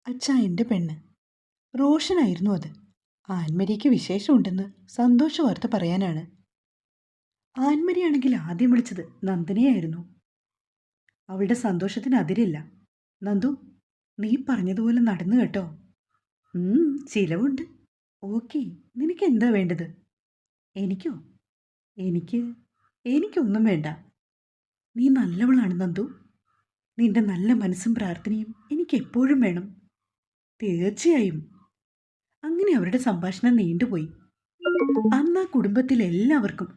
അച്ഛാ, എൻ്റെ പെണ്ണ് റോഷനായിരുന്നു അത്. ആൻമരിക്ക് വിശേഷമുണ്ടെന്ന് സന്തോഷ വാർത്ത പറയാനാണ്. ആൻമരിയാണെങ്കിൽ ആദ്യം വിളിച്ചത് നന്ദനയായിരുന്നു. അവളുടെ സന്തോഷത്തിന് അതിരില്ല. നന്ദു, നീ പറഞ്ഞതുപോലെ നടന്നു കേട്ടോ. ചിലവുണ്ട്. ഓക്കെ, നിനക്ക് എന്താ വേണ്ടത്? എനിക്കോ? എനിക്ക് എനിക്കൊന്നും വേണ്ട. നീ നല്ലവളാണ് നന്ദു. നിന്റെ നല്ല മനസ്സും പ്രാർത്ഥനയും എനിക്ക് എപ്പോഴും വേണം. തീർച്ചയായും. അങ്ങനെ അവരുടെ സംഭാഷണം നീണ്ടുപോയി. അന്ന് ആ കുടുംബത്തിലെല്ലാവർക്കും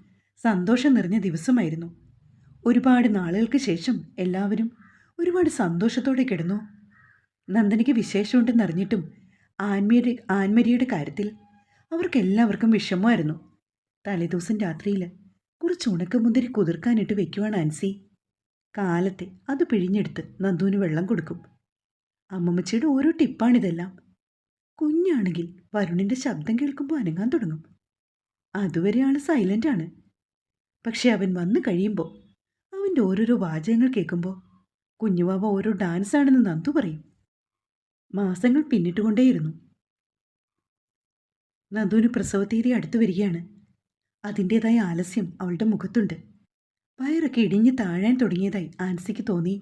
സന്തോഷം നിറഞ്ഞ ദിവസമായിരുന്നു. ഒരുപാട് നാളുകൾക്ക് ശേഷം എല്ലാവരും ഒരുപാട് സന്തോഷത്തോടെ കിടന്നു. നന്ദനയ്ക്ക് വിശേഷമുണ്ടെന്നറിഞ്ഞിട്ടും ആൻമരിയുടെ കാര്യത്തിൽ അവർക്കെല്ലാവർക്കും വിഷമമായിരുന്നു. തലേദിവസം രാത്രിയിൽ കുറച്ച് ഉണക്കമുന്തിരി കുതിർക്കാനിട്ട് വെക്കുവാണ് ആൻസി. കാലത്തെ അത് പിഴിഞ്ഞെടുത്ത് നന്ദുവിന് വെള്ളം കൊടുക്കും. അമ്മമ്മച്ചിയുടെ ഓരോ ടിപ്പാണിതെല്ലാം. കുഞ്ഞാണെങ്കിൽ വരുണിൻ്റെ ശബ്ദം കേൾക്കുമ്പോൾ അനങ്ങാൻ തുടങ്ങും. അതുവരെ ആൾ സൈലൻ്റാണ്. പക്ഷെ അവൻ വന്നു കഴിയുമ്പോൾ അവൻ്റെ ഓരോരോ വാചകങ്ങൾ കേൾക്കുമ്പോൾ കുഞ്ഞുവാവ ഓരോ ഡാൻസാണെന്ന് നന്ദു പറയും. മാസങ്ങൾ പിന്നിട്ടുകൊണ്ടേയിരുന്നു. നന്ദുവിന് പ്രസവത്തീയതി അടുത്തു വരികയാണ്. അതിൻ്റേതായ ആലസ്യം അവളുടെ മുഖത്തുണ്ട്. വയറൊക്കെ ഇടിഞ്ഞ് താഴാൻ തുടങ്ങിയതായി ആൻസിക്ക് തോന്നി.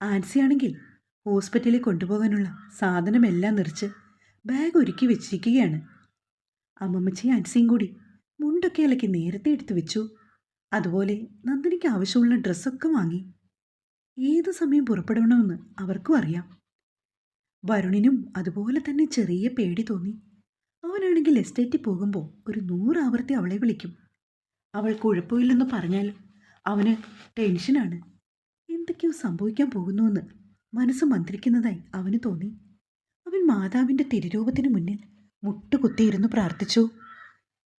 ആൻസിയാണെങ്കിൽ ഹോസ്പിറ്റലിൽ കൊണ്ടുപോകാനുള്ള സാധനമെല്ലാം നിറച്ച് ബാഗ് ഒരുക്കി വെച്ചിരിക്കുകയാണ്. അമ്മമ്മച്ചി ആൻസിയും കൂടി മുണ്ടൊക്കെ ഇളക്കി നേരത്തെ എടുത്തു വെച്ചു. അതുപോലെ നന്ദനിക്ക് ആവശ്യമുള്ള ഡ്രസ്സൊക്കെ വാങ്ങി. ഏതു സമയം പുറപ്പെടണമെന്ന് അവർക്കും അറിയാം. വരുണിനും അതുപോലെ തന്നെ ചെറിയ പേടി തോന്നി. അവനാണെങ്കിൽ എസ്റ്റേറ്റിൽ പോകുമ്പോൾ ഒരു 100 ആവർത്തി അവളെ വിളിക്കും. അവൾ കുഴപ്പമില്ലെന്ന് പറഞ്ഞാൽ അവന് ടെൻഷനാണ്. എന്തൊക്കെയോ സംഭവിക്കാൻ പോകുന്നുവെന്ന് മനസ്സ് മന്ത്രിക്കുന്നതായി അവന് തോന്നി. അവൻ മാതാവിൻ്റെ തിരുരൂപത്തിന് മുന്നിൽ മുട്ടുകുത്തിയിരുന്നു പ്രാർത്ഥിച്ചു.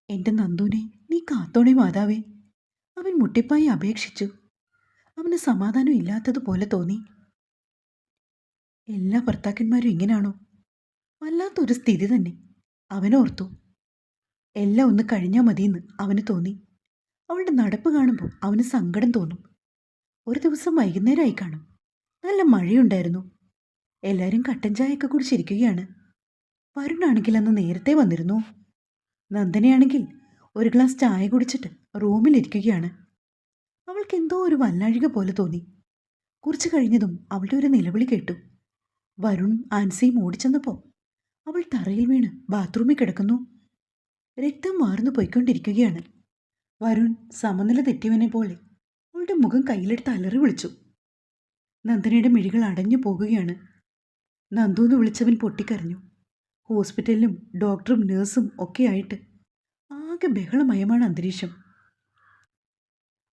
എൻ്റെ നന്ദുവിനെ നീ കാത്തോണേ മാതാവേ. അവൻ മുട്ടിപ്പായി അപേക്ഷിച്ചു. അവന് സമാധാനം ഇല്ലാത്തതുപോലെ തോന്നി. എല്ലാ ഭർത്താക്കന്മാരും ഇങ്ങനാണോ? വല്ലാത്തൊരു സ്ഥിതി തന്നെ. അവനോർത്തു. എല്ലാം ഒന്ന് കഴിഞ്ഞാൽ മതിയെന്ന് അവന് തോന്നി. അവളുടെ നടപ്പ് കാണുമ്പോൾ അവന് സങ്കടം തോന്നും. ഒരു ദിവസം വൈകുന്നേരമായി കാണും. നല്ല മഴയുണ്ടായിരുന്നു. എല്ലാവരും കട്ടൻ ചായയൊക്കെ കുടിച്ചിരിക്കുകയാണ്. വരുണാണെങ്കിൽ അന്ന് നേരത്തെ വന്നിരുന്നു. നന്ദനയാണെങ്കിൽ ഒരു ഗ്ലാസ് ചായ കുടിച്ചിട്ട് റൂമിലിരിക്കുകയാണ്. അവൾക്ക് എന്തോ ഒരു വല്ലാഴിക പോലെ തോന്നി. കുറച്ച് കഴിഞ്ഞതും അവളുടെ ഒരു നിലവിളി കേട്ടു. വരുൺ ആൻസിയും ഓടിച്ചെന്നപ്പോൾ അവൾ തറയിൽ വീണ് ബാത്റൂമിൽ കിടക്കുന്നു. രക്തം വാർന്നു പോയിക്കൊണ്ടിരിക്കുകയാണ്. വരുൺ സമനില തെറ്റിയവനെ പോലെ അവളുടെ മുഖം കയ്യിലെടുത്ത് അലറി വിളിച്ചു. നന്ദനയുടെ മിഴികൾ അടഞ്ഞു പോകുകയാണ്. നന്ദുന്ന് വിളിച്ചവൻ പൊട്ടിക്കരഞ്ഞു. ഹോസ്പിറ്റലിലും ഡോക്ടറും നേഴ്സും ഒക്കെ ആയിട്ട് ആകെ ബഹളമയമാണ് അന്തരീക്ഷം.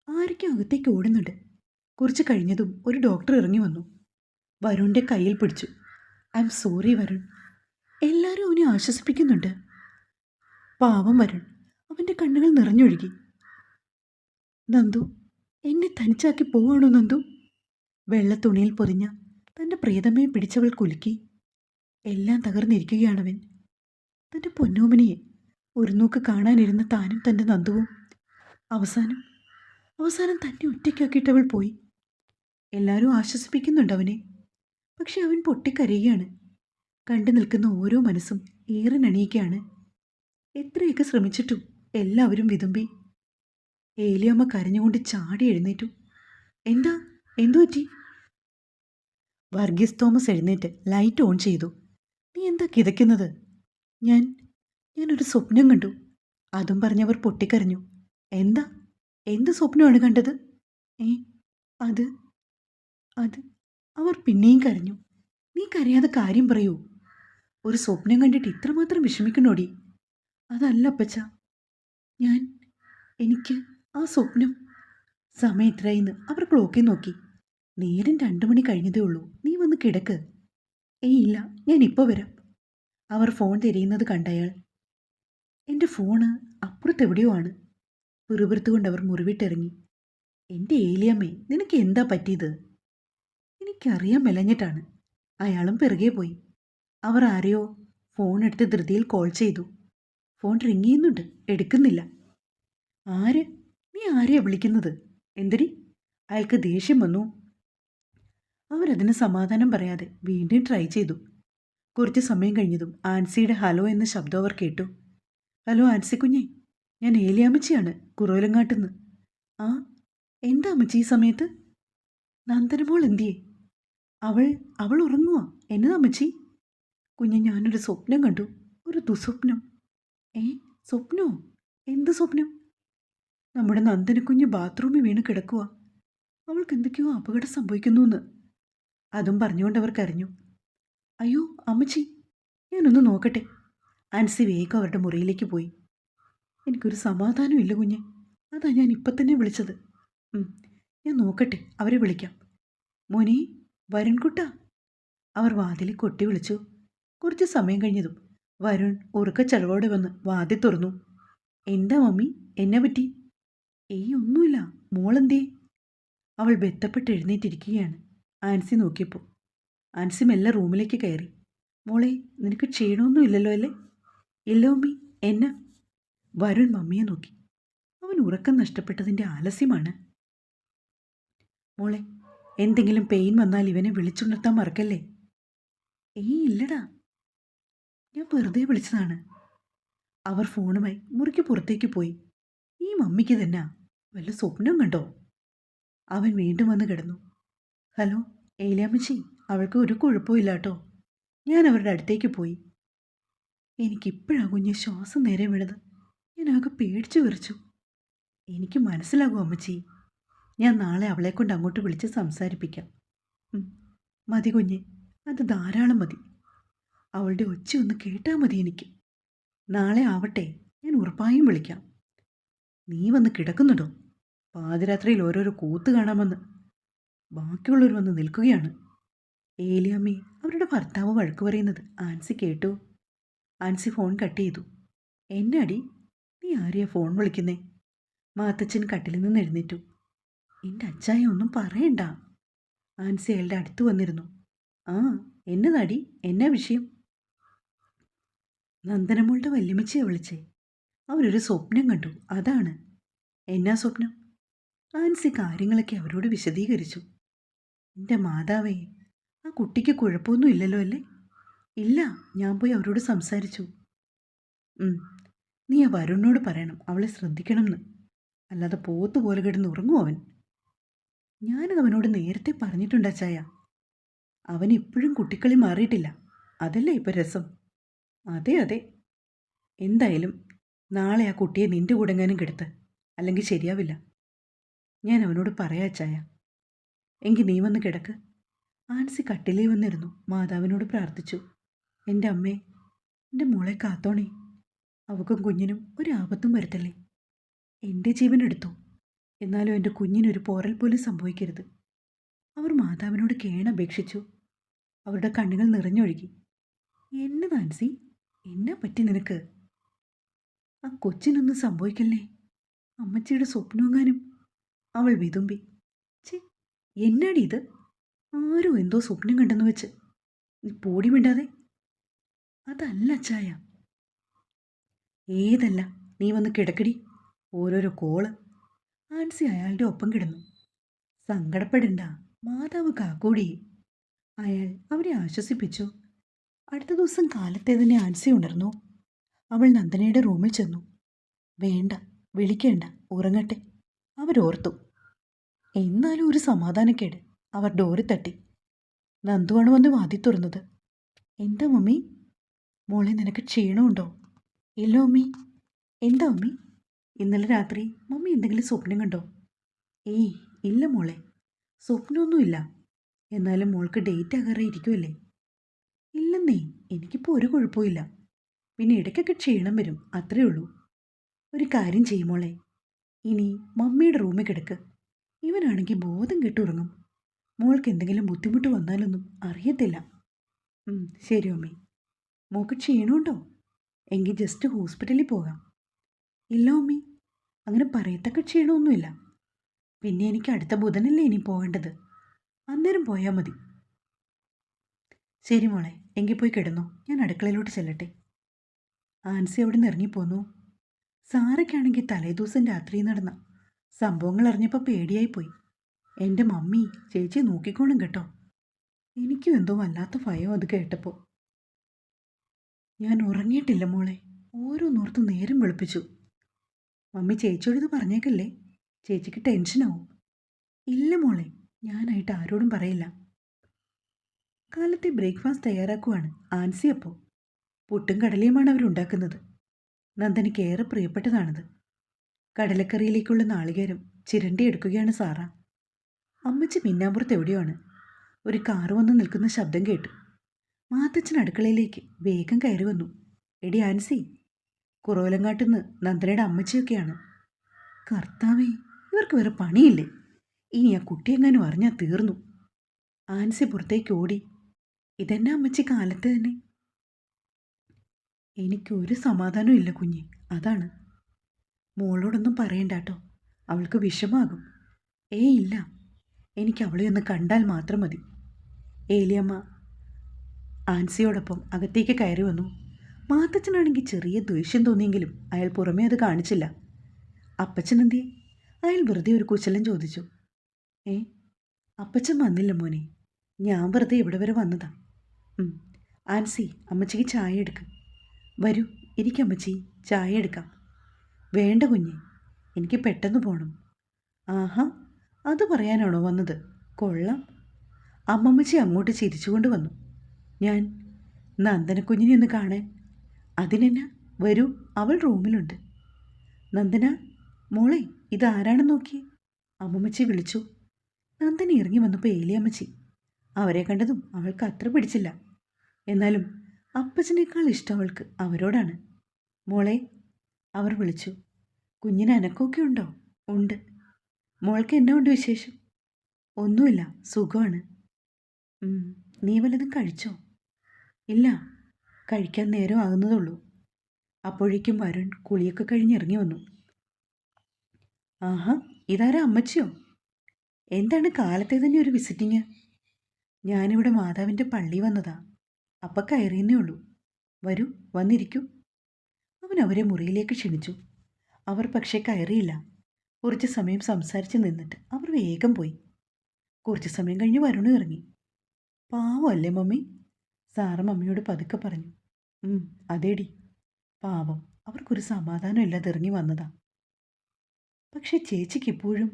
ആരൊക്കെ അകത്തേക്ക് ഓടുന്നുണ്ട്. കുറച്ച് കഴിഞ്ഞതും ഒരു ഡോക്ടർ ഇറങ്ങി വന്നു. വരുണിൻ്റെ കയ്യിൽ പിടിച്ചു. I am sorry Varun. എല്ലാവരും അവനെ ആശ്വസിപ്പിക്കുന്നുണ്ട്. പാവം വരുൺ. അവൻ്റെ കണ്ണുകൾ നിറഞ്ഞൊഴുകി. നന്ദു, എന്നെ തനിച്ചാക്കി പോവാണോ നന്ദു? വെള്ളത്തുണിയിൽ പൊതിഞ്ഞ തൻ്റെ പ്രിയതമയെ പിടിച്ചവൾ കുലുക്കി. എല്ലാം തകർന്നിരിക്കുകയാണവൻ. തൻ്റെ പൊന്നോമനയെ ഒരു നോക്ക് കാണാനിരുന്ന താനും തൻ്റെ നന്ദുവും അവസാനം തന്നെ ഒറ്റയ്ക്കാക്കിയിട്ടവൾ പോയി. എല്ലാവരും ആശ്വസിപ്പിക്കുന്നുണ്ട് അവനെ. പക്ഷെ അവൻ പൊട്ടിക്കരയുകയാണ്. കണ്ടു നിൽക്കുന്ന ഓരോ മനസ്സും ഏറിനണിയുകയാണ്. എത്രയൊക്കെ ശ്രമിച്ചിട്ടും എല്ലാവരും വിതുമ്പി. ഏലിയമ്മ കരഞ്ഞുകൊണ്ട് ചാടി എഴുന്നേറ്റു. എന്തു പറ്റി? വർഗീസ് തോമസ് എഴുന്നേറ്റ് ലൈറ്റ് ഓൺ ചെയ്തു. നീ എന്താ കിതയ്ക്കുന്നത്? ഞാനൊരു സ്വപ്നം കണ്ടു. അതും പറഞ്ഞവർ പൊട്ടിക്കരഞ്ഞു. എന്ത് സ്വപ്നമാണ് കണ്ടത്? അത് അവർ പിന്നെയും കരഞ്ഞു. നീ കരയാതെ കാര്യം പറയൂ. ഒരു സ്വപ്നം കണ്ടിട്ട് ഇത്രമാത്രം വിഷമിക്കണോടി? അതല്ല അപ്പച്ച, എനിക്ക് ആ സ്വപ്നം. സമയം എത്രയെന്ന് അവർ ക്ലോക്കിൽ നോക്കി. നേരം 2 മണി കഴിഞ്ഞതേ ഉള്ളൂ. നീ വന്ന് കിടക്ക്. ഇല്ല, ഞാൻ ഇപ്പോൾ വരാം. അവർ ഫോൺ തിരയുന്നത് കണ്ടയാൾ. എൻ്റെ ഫോണ് അപ്പുറത്തെവിടെയോ ആണ്. പിറുപിറുത്തുകൊണ്ട് അവർ മുറിവിട്ടിറങ്ങി. എൻ്റെ ഏലിയമ്മേ, നിനക്ക് എന്താ പറ്റിയത്? എനിക്കറിയാൻ മെലഞ്ഞിട്ടാണ്. അയാളും പിറകെ പോയി. അവർ ആരെയോ ഫോൺ എടുത്ത് ധൃതിയിൽ കോൾ ചെയ്തു. ഫോൺ റിങ് ചെയ്യുന്നുണ്ട്, എടുക്കുന്നില്ല. നീ ആരെയാ വിളിക്കുന്നത്? എന്തിരി? അയാൾക്ക് ദേഷ്യം വന്നു. അവരതിന് സമാധാനം പറയാതെ വീണ്ടും ട്രൈ ചെയ്തു. കുറച്ച് സമയം കഴിഞ്ഞതും ആൻസിയുടെ ഹലോ എന്ന ശബ്ദം അവർ കേട്ടു. ഹലോ ആൻസി കുഞ്ഞെ, ഞാൻ ഏലിയാമ്മച്ചിയാണ്, കുറവിലങ്ങാട്ടുനിന്ന്. ആ, എന്താ അമ്മച്ചി ഈ സമയത്ത്? നന്ദനമോൾ എന്തിയേ? അവൾ അവൾ ഉറങ്ങുവാ. എന്നതാ അമ്മച്ചി? കുഞ്ഞെ, ഞാനൊരു സ്വപ്നം കണ്ടു. ഒരു ദുസ്വപ്നം. ഏ, സ്വപ്നമോ? എന്ത് സ്വപ്നം? നമ്മുടെ നന്ദനക്കുഞ്ഞ് ബാത്റൂമിൽ വീണ് കിടക്കുക. അവൾക്ക് എന്തൊക്കെയോ അപകടം സംഭവിക്കുന്നുവെന്ന്. അതും പറഞ്ഞുകൊണ്ട് അവർ കരഞ്ഞു. അയ്യോ അമ്മച്ചി, ഞാനൊന്ന് നോക്കട്ടെ. ആൻസി വേഗം അവരുടെ മുറിയിലേക്ക് പോയി. എനിക്കൊരു സമാധാനമില്ല കുഞ്ഞെ, അതാ ഞാൻ ഇപ്പം തന്നെ വിളിച്ചത്. ഞാൻ നോക്കട്ടെ, അവരെ വിളിക്കാം. മോനെ, വരുൺകുട്ട. അവർ വാതിലിൽ കൊട്ടി വിളിച്ചു. കുറച്ച് സമയം കഴിഞ്ഞതും വരുൺ ഉറക്കച്ചടവോടെ വന്ന് വാതിൽ തുറന്നു. എന്താ മമ്മി, എന്നെ പറ്റി? ഏയ് ഒന്നുമില്ല, മോളെന്തേ? അവൾ ബെത്തപ്പെട്ട് എഴുന്നേറ്റിരിക്കുകയാണ്. ആൻസി നോക്കിയപ്പോൾ ആൻസി മെല്ലെ റൂമിലേക്ക് കയറി. മോളെ, നിനക്ക് ക്ഷീണമൊന്നും ഇല്ലല്ലോ അല്ലേ? ഇല്ല മമ്മി. എന്നാ? വരുൺ മമ്മിയെ നോക്കി. അവൻ ഉറക്കം നഷ്ടപ്പെട്ടതിൻ്റെ ആലസ്യമാണ്. മോളെ, എന്തെങ്കിലും പെയിൻ വന്നാൽ ഇവനെ വിളിച്ചുണർത്താൻ മറക്കല്ലേ. ഏയ് ഇല്ലടാ, ഞാൻ വെറുതെ വിളിച്ചതാണ്. അവർ ഫോണുമായി മുറിക്ക് പുറത്തേക്ക് പോയി. ഈ മമ്മിക്ക് തന്നെ വല്ല സ്വപ്നം കണ്ടോ? അവൻ വീണ്ടും വന്ന് കിടന്നു. ഹലോ ഏലിയാമ്മച്ചി, അവൾക്ക് ഒരു കുഴപ്പമില്ല കേട്ടോ. ഞാൻ അവരുടെ അടുത്തേക്ക് പോയി. എനിക്കിപ്പോഴാണ് കുഞ്ഞ് ശ്വാസം നേരെ വീണത്. ഞാൻ ആകെ പേടിച്ചു വിറച്ചു. എനിക്ക് മനസ്സിലാകും അമ്മച്ചി. ഞാൻ നാളെ അവളെക്കൊണ്ട് അങ്ങോട്ട് വിളിച്ച് സംസാരിപ്പിക്കാം. മതി കുഞ്ഞ്, അത് ധാരാളം മതി. അവളുടെ ഒച്ച ഒന്ന് കേട്ടാൽ മതി എനിക്ക്. നാളെ ആവട്ടെ, ഞാൻ ഉറപ്പായും വിളിക്കാം. നീ വന്ന് കിടക്കുന്നുണ്ടോ? പാതിരാത്രിയിൽ ഓരോരോ കൂത്ത് കാണാമെന്ന് ബാക്കിയുള്ളവർ വന്ന് നിൽക്കുകയാണ്. ഏലിയമ്മേ, അവരുടെ ഭർത്താവ് വഴക്ക് പറയുന്നത് ആൻസി കേട്ടു. ആൻസി ഫോൺ കട്ട് ചെയ്തു. എന്നാടി, നീ ആരെയാ ഫോൺ വിളിക്കുന്നേ? മാത്തച്ഛൻ കട്ടിലിൽ നിന്ന് എഴുന്നേറ്റു. എൻ്റെ അച്ചായ ഒന്നും പറയണ്ട. ആൻസി അയാളുടെ അടുത്ത് വന്നിരുന്നു. ആ, എന്നതാടി, എന്നാ വിഷയം? നന്ദനമ്മളുടെ വല്യമ്മച്ചിയെ വിളിച്ചേ. അവരൊരു സ്വപ്നം കണ്ടു, അതാണ്. എന്നാ സ്വപ്നം? ആൻസി കാര്യങ്ങളൊക്കെ അവരോട് വിശദീകരിച്ചു. എൻ്റെ മാതാവേ, ആ കുട്ടിക്ക് കുഴപ്പമൊന്നും ഇല്ലല്ലോ അല്ലേ? ഇല്ല, ഞാൻ പോയി അവരോട് സംസാരിച്ചു. നീ ആ വരുണിനോട് പറയണം അവളെ ശ്രദ്ധിക്കണമെന്ന്. അല്ലാതെ പോത്ത് പോലെ കിടന്ന് ഉറങ്ങും അവൻ. ഞാനത് അവനോട് നേരത്തെ പറഞ്ഞിട്ടുണ്ട് അച്ചായ. അവൻ ഇപ്പോഴും കുട്ടിക്കളി മാറിയിട്ടില്ല. അതല്ലേ ഇപ്പം രസം. അതെ അതെ. എന്തായാലും നാളെ ആ കുട്ടിയെ നിന്റെ കൂടെങ്ങാനും കിടത്ത്, അല്ലെങ്കിൽ ശരിയാവില്ല. ഞാൻ അവനോട് പറയാം അച്ചായ. എങ്കിൽ നീ വന്ന് കിടക്ക്. ആൻസി കട്ടിലേ വന്നിരുന്നു മാതാവിനോട് പ്രാർത്ഥിച്ചു. എൻ്റെ അമ്മേ, എൻ്റെ മോളെ കാത്തോണേ. അവക്കും കുഞ്ഞിനും ഒരാപത്തും വരുത്തല്ലേ. എൻ്റെ ജീവൻ എടുത്തു, എന്നാലും എൻ്റെ കുഞ്ഞിനൊരു പോറൽ പോലും സംഭവിക്കരുത്. അവർ മാതാവിനോട് കേണപേക്ഷിച്ചു. അവരുടെ കണ്ണുകൾ നിറഞ്ഞൊഴുകി. എന്നെ ആൻസി, എന്നാ പറ്റി നിനക്ക്? ആ കൊച്ചിനൊന്നും സംഭവിക്കല്ലേ. അമ്മച്ചിയുടെ സ്വപ്നമെങ്ങാനും. അവൾ വിതുമ്പി. ചേ, എന്നാടി ഇത്? ആരോ എന്തോ സ്വപ്നം കണ്ടെന്ന് വെച്ച് നീ പോടി മിണ്ടാതെ. അതല്ല അച്ചായ. ഏതല്ല, നീ വന്ന് കിടക്കടി. ഓരോരോ കോള്. ആൻസി അയാളുടെ ഒപ്പം കിടന്നു. സങ്കടപ്പെടണ്ട, മാതാവ് കാക്കൂടി. അയാൾ അവരെ ആശ്വസിപ്പിച്ചു. അടുത്ത ദിവസം കാലത്തെ തന്നെ ആൻസി ഉണർന്നു. അവൾ നന്ദനയുടെ റൂമിൽ ചെന്നു. വേണ്ട, വിളിക്കേണ്ട, ഉറങ്ങട്ടെ, അവരോർത്തു. എന്നാലും ഒരു സമാധാനക്കേട്. അവർ ഡോറി തട്ടി. നന്ദുവാണ് വന്ന് വാതി തുറന്നത്. എന്താ മമ്മി? മോളെ, നിനക്ക് ക്ഷീണമുണ്ടോ? ഇല്ല മമ്മി. എന്താ മമ്മി? ഇന്നലെ രാത്രി മമ്മി എന്തെങ്കിലും സ്വപ്നം കണ്ടോ? ഏയ് ഇല്ല മോളെ, സ്വപ്നമൊന്നുമില്ല. എന്നാലും മോൾക്ക് ഡേറ്റ് ആകാറെ ഇരിക്കുമല്ലേ? ഇല്ലെന്നേ, എനിക്കിപ്പോൾ ഒരു കുഴപ്പമില്ല. പിന്നെ ഇടയ്ക്കൊക്കെ ക്ഷീണം വരും, അത്രേ ഉള്ളൂ. ഒരു കാര്യം ചെയ്യും മോളെ, ഇനി മമ്മിയുടെ റൂമിൽ കിടക്ക്. ഇവനാണെങ്കിൽ ബോധം കെട്ടുറങ്ങും. മോൾക്ക് എന്തെങ്കിലും ബുദ്ധിമുട്ട് വന്നാലൊന്നും അറിയത്തില്ല. ശരി മമ്മി. മോൾക്ക് ക്ഷീണമുണ്ടോ? എങ്കിൽ ജസ്റ്റ് ഹോസ്പിറ്റലിൽ പോകാം. ഇല്ല മമ്മി, അങ്ങനെ പറയത്തക്ക ക്ഷീണമൊന്നുമില്ല. പിന്നെ എനിക്ക് അടുത്ത ബുധനല്ലേ ഇനി പോകേണ്ടത്, അന്നേരം പോയാൽ മതി. ശരി മോളെ, എങ്കിൽ പോയി കിടന്നോ, ഞാൻ അടുക്കളയിലോട്ട് ചെല്ലട്ടെ. ആൻസി അവിടെ നിന്ന് ഇറങ്ങിപ്പോന്നു. സാറയ്ക്കാണെങ്കിൽ തലേദിവസം രാത്രി നടന്ന സംഭവങ്ങൾ അറിഞ്ഞപ്പോൾ പേടിയായിപ്പോയി. എൻ്റെ മമ്മി ചേച്ചി നോക്കിക്കോളും കേട്ടോ. എനിക്കും എന്തോ വല്ലാത്ത ഭയം അത് കേട്ടപ്പോൾ. ഞാൻ ഉറങ്ങിയിട്ടില്ല മോളെ. ഓരോന്നോർത്ത് നേരം വെളുപ്പിച്ചു. മമ്മി ചേച്ചിയോട് ഇത് പറഞ്ഞേക്കല്ലേ, ചേച്ചിക്ക് ടെൻഷനാവും. ഇല്ല മോളെ, ഞാനായിട്ട് ആരോടും പറയില്ല. കാലത്തെ ബ്രേക്ക്ഫാസ്റ്റ് തയ്യാറാക്കുവാണ് ആൻസി. അപ്പോൾ പുട്ടും കടലയുമാണ് അവരുണ്ടാക്കുന്നത്. നന്ദനയ്ക്ക് ഏറെ പ്രിയപ്പെട്ടതാണത്. കടലക്കറിയിലേക്കുള്ള നാളികേരം ചിരണ്ടിയെടുക്കുകയാണ് സാറ. അമ്മച്ചി മിന്നാമ്പുറത്ത് എവിടെയാണ്. ഒരു കാറ് വന്ന് നിൽക്കുന്ന ശബ്ദം കേട്ടു. മാത്തച്ഛൻ അടുക്കളയിലേക്ക് വേഗം കയറി വന്നു. എടി ആൻസി, കുറവലങ്ങാട്ടുനിന്ന് നന്ദനയുടെ അമ്മച്ചിയൊക്കെയാണ്. കർത്താവേ, ഇവർക്ക് വേറെ പണിയില്ലേ? ഇനി ആ കുട്ടിയെങ്ങാനും അറിഞ്ഞാൽ തീർന്നു. ആൻസി പുറത്തേക്ക് ഓടി. ഇതെന്നെ അമ്മച്ചി കാലത്ത് തന്നെ. എനിക്കൊരു സമാധാനവും ഇല്ല കുഞ്ഞെ, അതാണ്. മോളോടൊന്നും പറയണ്ട കേട്ടോ, അവൾക്ക് വിഷമാകും. ഇല്ല, എനിക്ക് അവളെ ഒന്ന് കണ്ടാൽ മാത്രം മതി. ഏലിയമ്മ ആൻസിയോടൊപ്പം അകത്തേക്ക് കയറി വന്നു. മാത്തച്ഛനാണെങ്കിൽ ചെറിയ ദേഷ്യം തോന്നിയെങ്കിലും അയാൾ പുറമേ അത് കാണിച്ചില്ല. അപ്പച്ചനെന്തേ? അയാൾ വെറുതെ ഒരു കുശലം ചോദിച്ചു. അപ്പച്ചൻ വന്നില്ല മോനെ, ഞാൻ വെറുതെ ഇവിടെ വരെ വന്നതാ. ആൻസി, അമ്മച്ചിക്ക് ചായ എടുക്ക്. വരൂ, ഇരിക്കമ്മച്ചി, ചായ എടുക്കാം. വേണ്ട കുഞ്ഞെ, എനിക്ക് പെട്ടെന്ന് പോകണം. ആഹാ, അത് പറയാനാണോ വന്നത്? കൊള്ളാം. അമ്മമ്മച്ചി അങ്ങോട്ട് ചിരിച്ചുകൊണ്ട് വന്നു. ഞാൻ നന്ദനക്കുഞ്ഞിനെ ഒന്ന് കാണാൻ. അതിനെന്നാ, വരൂ, അവൾ റൂമിലുണ്ട്. നന്ദന മോളെ, ഇതാരാണെന്ന് നോക്കി. അമ്മമ്മച്ചി വിളിച്ചു. നന്ദന ഇറങ്ങി വന്നപ്പോൾ ഏലിയമ്മച്ചി. അവരെ കണ്ടതും അവൾക്ക് അത്ര പിടിച്ചില്ല. എന്നാലും അപ്പച്ചനേക്കാൾ ഇഷ്ടം അവൾക്ക് അവരോടാണ്. മോളെ, അവർ വിളിച്ചു. കുഞ്ഞിന് അനക്കമൊക്കെ ഉണ്ടോ? ഉണ്ട്. മോൾക്ക് എന്നാ ഉണ്ട് വിശേഷം? ഒന്നുമില്ല, സുഖമാണ്. നീ വല്ലതും കഴിച്ചോ? ഇല്ല, കഴിക്കാൻ നേരം ആകുന്നതുള്ളൂ. അപ്പോഴേക്കും വരുൺ കുളിയൊക്കെ കഴിഞ്ഞിറങ്ങി വന്നു. ആഹാ, ഇതാരാ, അമ്മച്ചിയോ? എന്താണ് കാലത്തെ തന്നെ ഒരു വിസിറ്റിങ്? ഞാനിവിടെ മാതാവിൻ്റെ പള്ളി വന്നതാ. അപ്പം കയറിയെന്നേ ഉള്ളൂ. വരൂ, വന്നിരിക്കൂ. അവൻ അവരെ മുറിയിലേക്ക് ക്ഷണിച്ചു. അവർ പക്ഷേ കയറിയില്ല. കുറച്ച് സമയം സംസാരിച്ച് നിന്നിട്ട് അവർ വേഗം പോയി. കുറച്ച് സമയം കഴിഞ്ഞ് വരുണും ഇറങ്ങി. പാവമല്ലേ മമ്മി? സാറ് മമ്മിയോട് പതുക്കെ പറഞ്ഞു. അതേടി, പാവം, അവർക്കൊരു സമാധാനം ഇല്ലാതെ ഇറങ്ങി വന്നതാ. പക്ഷെ ചേച്ചിക്ക് ഇപ്പോഴും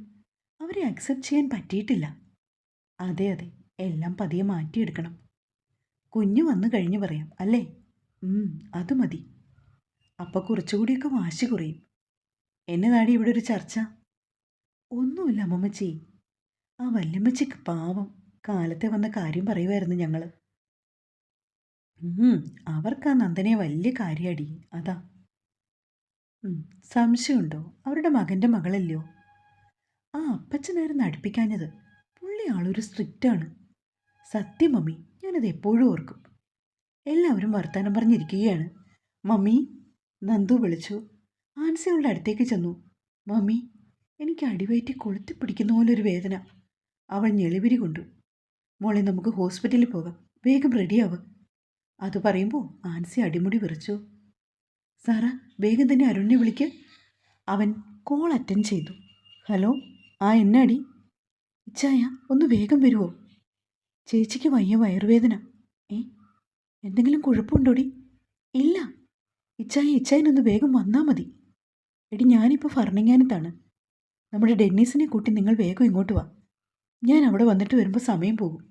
അവരെ അക്സെപ്റ്റ് ചെയ്യാൻ പറ്റിയിട്ടില്ല. അതെ അതെ, എല്ലാം പതിയെ മാറ്റിയെടുക്കണം. കുഞ്ഞു വന്നു കഴിഞ്ഞ് പറയാം അല്ലേ? അത് മതി. അപ്പം കുറച്ചുകൂടിയൊക്കെ വാശി കുറയും. എന്നതാടി ഇവിടെ ഒരു ചർച്ച? ഒന്നുമില്ല അമ്മമ്മച്ചി. ആ വല്യമ്മച്ചിക്ക് പാവം കാലത്തെ വന്ന കാര്യം പറയുമായിരുന്നു ഞങ്ങൾ. അവർക്ക് ആ നന്ദനെ വലിയ കാര്യാടി, അതാ. സംശയമുണ്ടോ? അവരുടെ മകൻ്റെ മകളല്ലയോ? ആ അപ്പച്ചനായിരുന്നു അടുപ്പിക്കാഞ്ഞത്. പുള്ളി ആളൊരു സ്ട്രിക്റ്റാണ്. സത്യം മമ്മി, ഞാനത് എപ്പോഴും ഓർക്കും. എല്ലാവരും വർത്തമാനം പറഞ്ഞിരിക്കുകയാണ്. മമ്മി, നന്ദു വിളിച്ചു. ആൻസി അവളുടെ അടുത്തേക്ക് ചെന്നു. മമ്മി, എനിക്ക് അടിവയറ്റി കൊളുത്തി പിടിക്കുന്ന പോലെ ഒരു വേദന. അവൾ ഞെളിവിരി കൊണ്ടു. മോളെ, നമുക്ക് ഹോസ്പിറ്റലിൽ പോകാം, വേഗം റെഡിയാവുക. അത് പറയുമ്പോൾ ആൻസി അടിമുടി വിറച്ചു. സാറാ, വേഗം തന്നെ അരുണിനെ വിളിക്ക്. അവൻ കോൾ അറ്റൻഡ് ചെയ്തു. ഹലോ, എന്നാടി? ഇച്ചായ, ഒന്ന് വേഗം വരുമോ? ചേച്ചിക്ക് വയ്യ, വയറുവേദന. എന്തെങ്കിലും കുഴപ്പമുണ്ടോടി? ഇല്ല ഇച്ചായ, ഇച്ചായനൊന്ന് വേഗം വന്നാൽ മതി. എടി, ഞാനിപ്പോൾ ഫർണിങ്ങാനത്താണ്. നമ്മുടെ ഡെന്നീസിനെ കൂട്ടി നിങ്ങൾ വേഗം ഇങ്ങോട്ട് വാ. ഞാൻ അവിടെ വന്നിട്ട് വരുമ്പോൾ സമയം പോകും.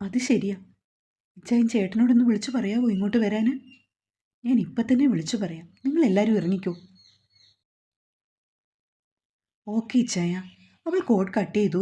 അത് ശരിയാ. ഇച്ചായൻ ചേട്ടനോടൊന്ന് വിളിച്ചു പറയാമോ ഇങ്ങോട്ട് വരാൻ? ഞാൻ ഇപ്പം തന്നെ വിളിച്ചു പറയാം. നിങ്ങളെല്ലാവരും ഇറങ്ങിക്കോ. ഓക്കെ ഇച്ചായ. അവൾ കോഡ് കട്ട് ചെയ്തു.